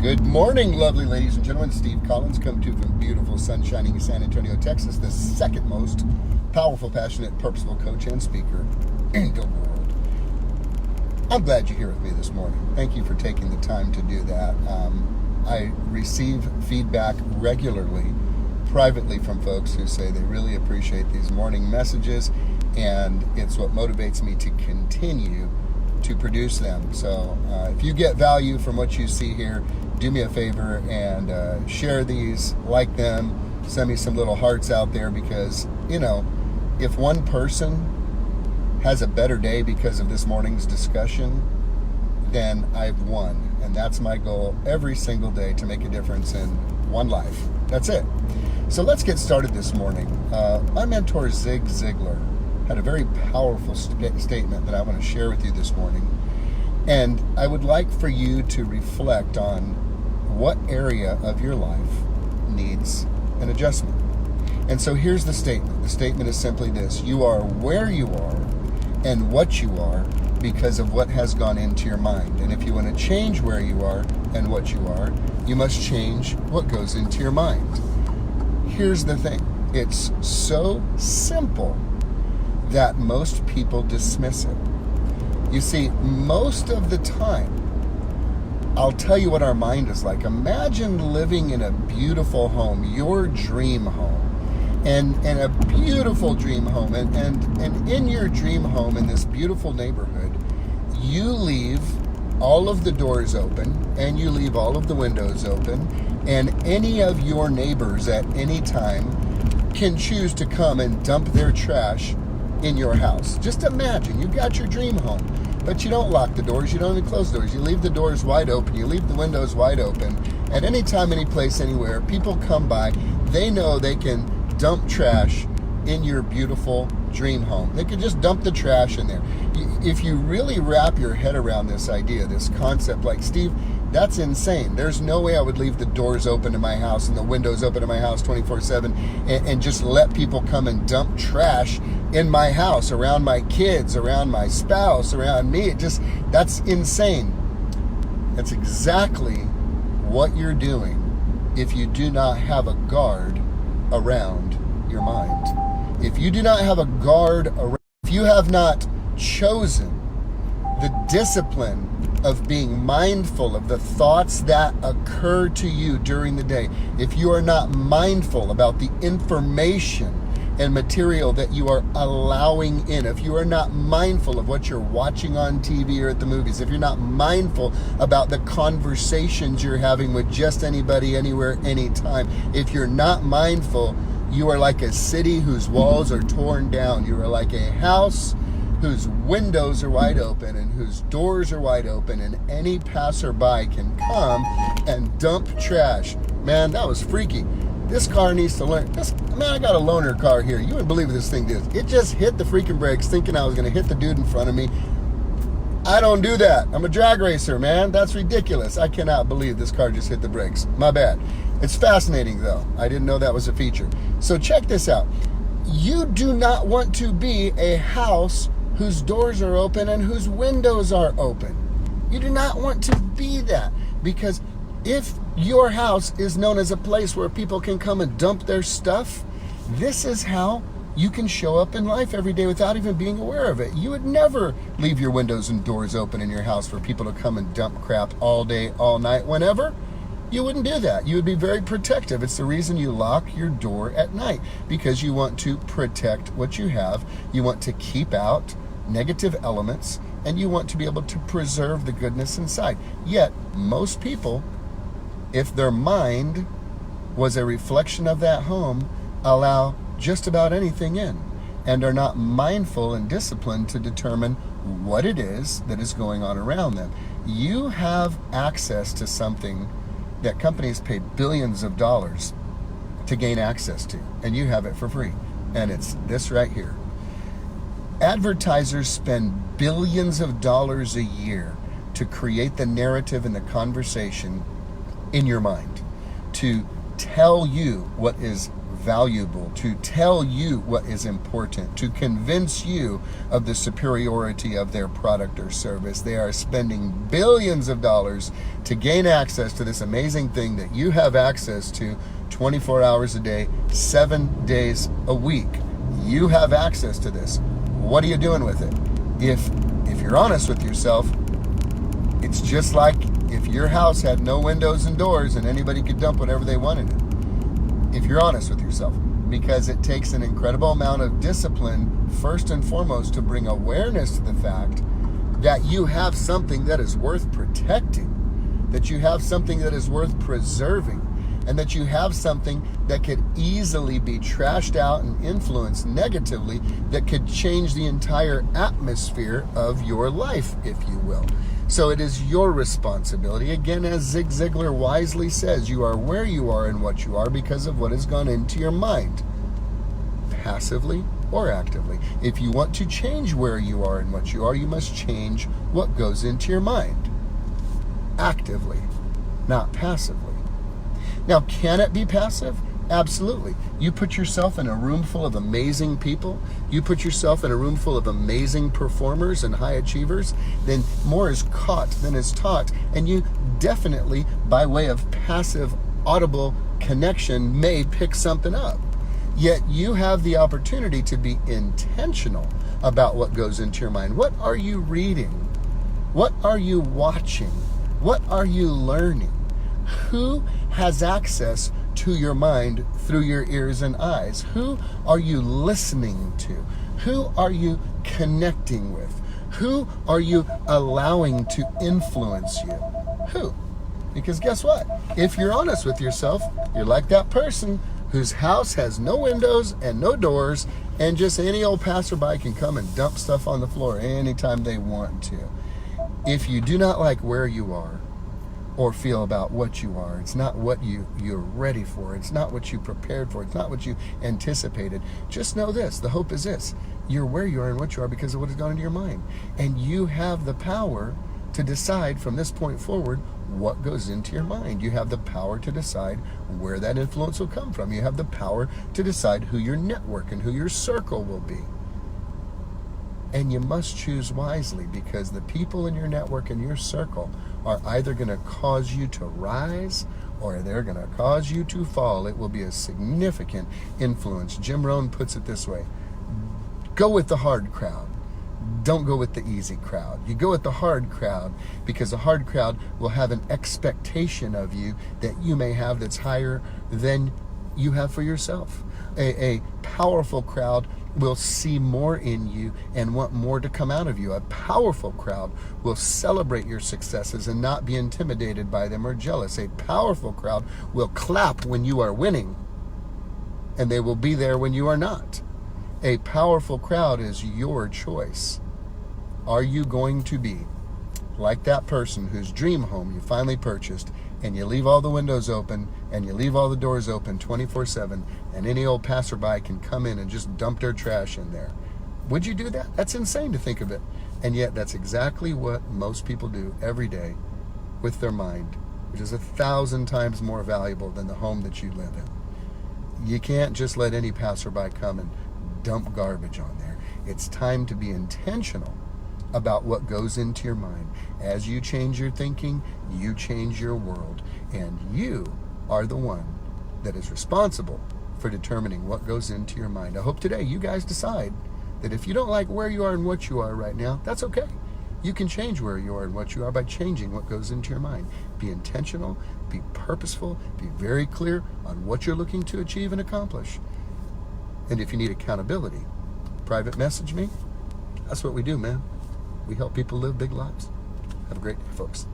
Good morning, lovely ladies and gentlemen. Steve Collins, come to you from beautiful, sun-shining San Antonio, Texas, the second most powerful, passionate, purposeful coach and speaker in the world. I'm glad you're here with me this morning. Thank you for taking the time to do that. I receive feedback regularly, privately, from folks who say they really appreciate these morning messages, and it's what motivates me to continue to produce them. So if you get value from what you see here, do me a favor and share these, like them, send me some little hearts out there, because, you know, if one person has a better day because of this morning's discussion, then I've won. And that's my goal every single day, to make a difference in one life. That's it. So let's get started this morning. My mentor, Zig Ziglar, had a very powerful statement that I want to share with you this morning. And I would like for you to reflect on what area of your life needs an adjustment. And so here's the statement. The statement is simply this: you are where you are and what you are because of what has gone into your mind. And if you want to change where you are and what you are, you must change what goes into your mind. Here's the thing. It's so simple that most people dismiss it. You see, most of the time, I'll tell you what our mind is like. Imagine living in a beautiful home, your dream home, and a beautiful dream home, and in your dream home, in this beautiful neighborhood, you leave all of the doors open, and you leave all of the windows open, and any of your neighbors at any time can choose to come and dump their trash in your house. Just imagine, you've got your dream home, but you don't lock the doors, you don't even close the doors, you leave the doors wide open, you leave the windows wide open. At any time, any place, anywhere, people come by, they know they can dump trash in your beautiful dream home. They could just dump the trash in there. If you really wrap your head around this idea, this concept, like, Steve, that's insane. There's no way I would leave the doors open in my house and the windows open in my house 24/7 and just let people come and dump trash in my house, around my kids, around my spouse, around me. That's insane. That's exactly what you're doing if you do not have a guard around your mind. If you do not have a guard around, if you have not chosen the discipline of being mindful of the thoughts that occur to you during the day, if you are not mindful about the information and material that you are allowing in, if you are not mindful of what you're watching on TV or at the movies, if you're not mindful about the conversations you're having with just anybody, anywhere, anytime, if you're not mindful, you are like a city whose walls are torn down. You are like a house whose windows are wide open and whose doors are wide open, and any passerby can come and dump trash. Man, that was freaky. This car needs to learn. I got a loaner car here. You wouldn't believe what this thing did. It just hit the freaking brakes thinking I was going to hit the dude in front of me. I don't do that. I'm a drag racer, man. That's ridiculous. I cannot believe this car just hit the brakes. My bad. It's fascinating, though. I didn't know that was a feature. So check this out. You do not want to be a house whose doors are open and whose windows are open. You do not want to be that, because if your house is known as a place where people can come and dump their stuff, this is how you can show up in life every day without even being aware of it. You would never leave your windows and doors open in your house for people to come and dump crap all day, all night, whenever. You wouldn't do that. You would be very protective. It's the reason you lock your door at night, because you want to protect what you have. You want to keep out negative elements, and you want to be able to preserve the goodness inside. Yet, most people, if their mind was a reflection of that home, allow just about anything in, and are not mindful and disciplined to determine what it is that is going on around them. You have access to something that companies pay billions of dollars to gain access to, and you have it for free. And it's this right here. Advertisers spend billions of dollars a year to create the narrative and the conversation in your mind, to tell you what is valuable, to tell you what is important, to convince you of the superiority of their product or service. They are spending billions of dollars to gain access to this amazing thing that you have access to 24 hours a day, 7 days a week. You have access to this. What are you doing with it? If you're honest with yourself, it's just like if your house had no windows and doors and anybody could dump whatever they wanted in it. If you're honest with yourself, because it takes an incredible amount of discipline, first and foremost, to bring awareness to the fact that you have something that is worth protecting, that you have something that is worth preserving, and that you have something that could easily be trashed out and influenced negatively, that could change the entire atmosphere of your life, if you will. So it is your responsibility. Again, as Zig Ziglar wisely says, you are where you are and what you are because of what has gone into your mind, passively or actively. If you want to change where you are and what you are, you must change what goes into your mind, actively, not passively. Now, can it be passive? Absolutely. You put yourself in a room full of amazing people, you put yourself in a room full of amazing performers and high achievers, then more is caught than is taught. And you definitely, by way of passive, audible connection, may pick something up. Yet you have the opportunity to be intentional about what goes into your mind. What are you reading? What are you watching? What are you learning? Who has access to your mind through your ears and eyes? Who are you listening to? Who are you connecting with? Who are you allowing to influence you? Who? Because guess what? If you're honest with yourself, you're like that person whose house has no windows and no doors, and just any old passerby can come and dump stuff on the floor anytime they want to. If you do not like where you are, or feel about what you are, it's not what you're ready for, it's not what you prepared for, it's not what you anticipated, just know this, the hope is this: you're where you are and what you are because of what has gone into your mind. And you have the power to decide from this point forward what goes into your mind. You have the power to decide where that influence will come from. You have the power to decide who your network and who your circle will be. And you must choose wisely, because the people in your network and your circle are either going to cause you to rise or they're going to cause you to fall. It will be a significant influence. Jim Rohn puts it this way: go with the hard crowd. Don't go with the easy crowd. You go with the hard crowd because the hard crowd will have an expectation of you that you may have that's higher than you have for yourself. A powerful crowd will see more in you and want more to come out of you. A powerful crowd will celebrate your successes and not be intimidated by them or jealous. A powerful crowd will clap when you are winning, and they will be there when you are not. A powerful crowd is your choice. Are you going to be like that person whose dream home you finally purchased, and you leave all the windows open and you leave all the doors open 24/7, and any old passerby can come in and just dump their trash in there? Would you do that? That's insane to think of it. And yet that's exactly what most people do every day with their mind, which is 1,000 times more valuable than the home that you live in. You can't just let any passerby come and dump garbage on there. It's time to be intentional about what goes into your mind. As you change your thinking, you change your world. And you are the one that is responsible for determining what goes into your mind. I hope today you guys decide that if you don't like where you are and what you are right now, that's okay. You can change where you are and what you are by changing what goes into your mind. Be intentional, be purposeful, be very clear on what you're looking to achieve and accomplish. And if you need accountability, private message me. That's what we do, man. We help people live big lives. Have a great day, folks.